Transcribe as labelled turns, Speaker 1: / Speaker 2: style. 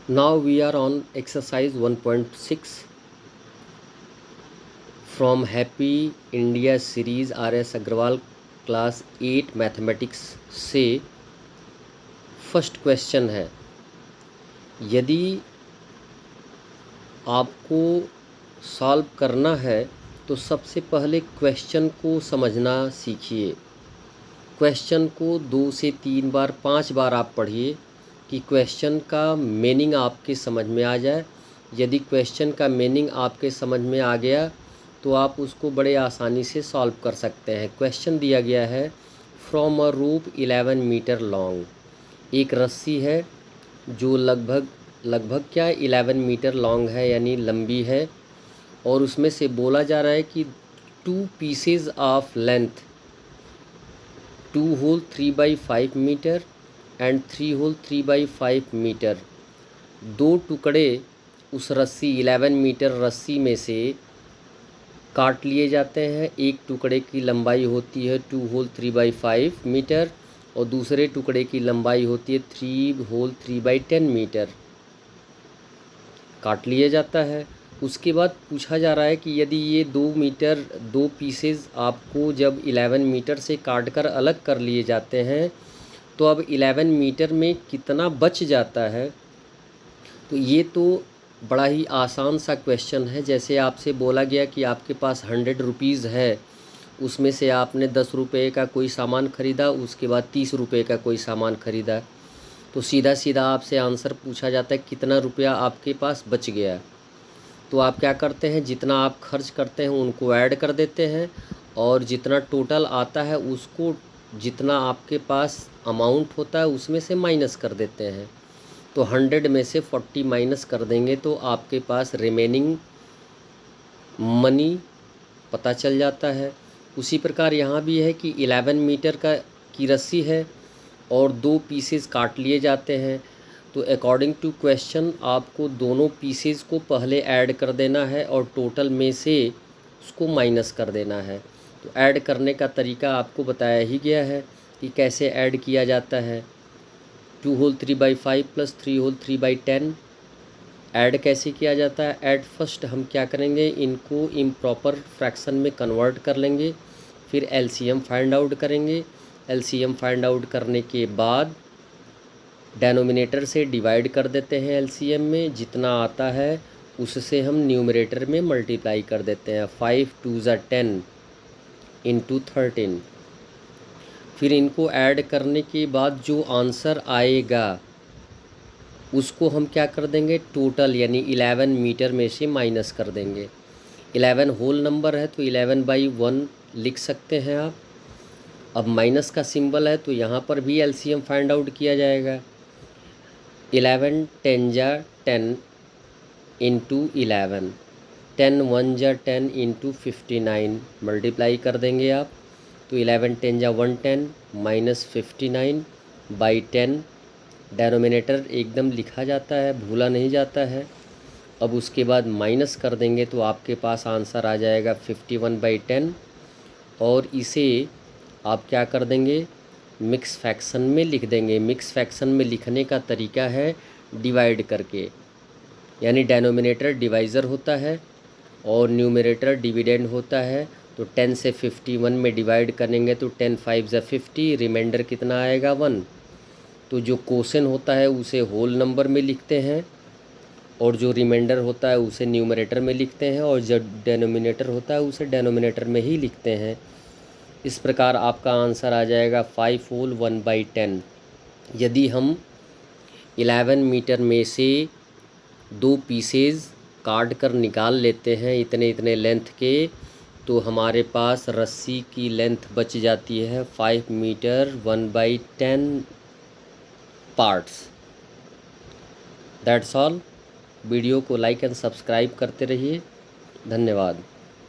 Speaker 1: Now we are on exercise 1.6 from Happy India series RS Agrawal class 8 mathematics से first question है। यदि आपको solve करना है तो सबसे पहले क्वेश्चन को समझना सीखिए। क्वेश्चन को 2 से 3 बार 5 बार आप पढ़िए कि क्वेश्चन का मीनिंग आपके समझ में आ जाए। यदि क्वेश्चन का मीनिंग आपके समझ में आ गया तो आप उसको बड़े आसानी से सॉल्व कर सकते हैं। क्वेश्चन दिया गया है फ्रॉम अ रूप 11 मीटर लॉन्ग। एक रस्सी है जो लगभग क्या 11 मीटर लॉन्ग है, यानी लंबी है, और उसमें से बोला जा रहा है कि 2 pieces of length 2 whole 3/5 metre and 3 whole 3/5 metre, 2 टुकड़े उस रस्सी 11 मीटर रस्सी में से काट लिए जाते हैं। एक टुकड़े की लंबाई होती है 2 होल 3/5 मीटर और दूसरे टुकड़े की लंबाई होती है 3 होल 3/10 मीटर। काट लिया जाता है। उसके बाद पूछा जा रहा है कि यदि ये 2 पीसेस आपको जब 11 मीटर से काट कर अलग कर लिए जाते हैं तो अब 11 मीटर में कितना बच जाता है। तो ये तो बड़ा ही आसान सा क्वेश्चन है। जैसे आपसे बोला गया कि आपके पास 100 रुपीज़ है, उसमें से आपने 10 रुपये का कोई सामान ख़रीदा, उसके बाद 30 रुपये का कोई सामान ख़रीदा, तो सीधा सीधा आपसे आंसर पूछा जाता है कितना रुपया आपके पास बच गया। तो आप क्या करते हैं, जितना आप खर्च करते हैं उनको ऐड कर देते हैं और जितना टोटल आता है उसको, जितना आपके पास अमाउंट होता है उसमें से माइनस कर देते हैं। तो 100 में से 40 माइनस कर देंगे तो आपके पास रिमेनिंग मनी पता चल जाता है। उसी प्रकार यहाँ भी है कि 11 मीटर की रस्सी है और 2 पीसेस काट लिए जाते हैं। तो अकॉर्डिंग टू क्वेश्चन आपको दोनों पीसेस को पहले ऐड कर देना है और टोटल में से उसको माइनस कर देना है। तो ऐड करने का तरीका आपको बताया ही गया है कि कैसे ऐड किया जाता है। 2 होल 3/5 प्लस 3 होल 3/10 ऐड कैसे किया जाता है। ऐड फर्स्ट हम क्या करेंगे, इनको इम्प्रॉपर फ्रैक्शन में कन्वर्ट कर लेंगे, फिर एलसीएम फाइंड आउट करेंगे। एलसीएम फाइंड आउट करने के बाद डेनोमिनेटर से डिवाइड कर देते हैं। एलसीएम में जितना आता है उससे हम न्यूमरेटर में मल्टीप्लाई कर देते हैं। 5 2 ज़ा 10 इंटू 13। फिर इनको ऐड करने के बाद जो आंसर आएगा उसको हम क्या कर देंगे, टोटल यानी 11 मीटर में से माइनस कर देंगे। 11 होल नंबर है तो 11/1 लिख सकते हैं आप। अब माइनस का सिंबल है तो यहाँ पर भी एलसीएम फाइंड आउट किया जाएगा। 11 10 जा 10 इंटू 11, 10 1 जा 10 इंटू 59 मल्टीप्लाई कर देंगे आप। तो 11 10 जा 110 माइनस 59/10। डेनोमिनेटर एकदम लिखा जाता है, भूला नहीं जाता है। अब उसके बाद माइनस कर देंगे तो आपके पास आंसर आ जाएगा 51/10 और इसे आप क्या कर देंगे, मिक्स फ्रैक्शन में लिख देंगे। मिक्स फ्रैक्शन में लिखने का तरीका है डिवाइड करके, यानी डेनोमिनेटर डिवाइज़र होता है और न्यूमरेटर डिविडेंड होता है। तो 10 से 51 में डिवाइड करेंगे तो 10 5 ज़ा 50, रिमाइंडर कितना आएगा 1। तो जो क्वोशन होता है उसे होल नंबर में लिखते हैं और जो रिमाइंडर होता है उसे न्यूमरेटर में लिखते हैं और जो डेनोमिनेटर होता है उसे डेनोमिनेटर में ही लिखते हैं। इस प्रकार आपका आंसर आ जाएगा 5 होल 1/10। यदि हम 11 मीटर में से 2 पीसेज काट कर निकाल लेते हैं इतने इतने लेंथ के, तो हमारे पास रस्सी की लेंथ बच जाती है 5 metre 1/10 parts. That's all. Video को लाइक एंड सब्सक्राइब करते रहिए। धन्यवाद।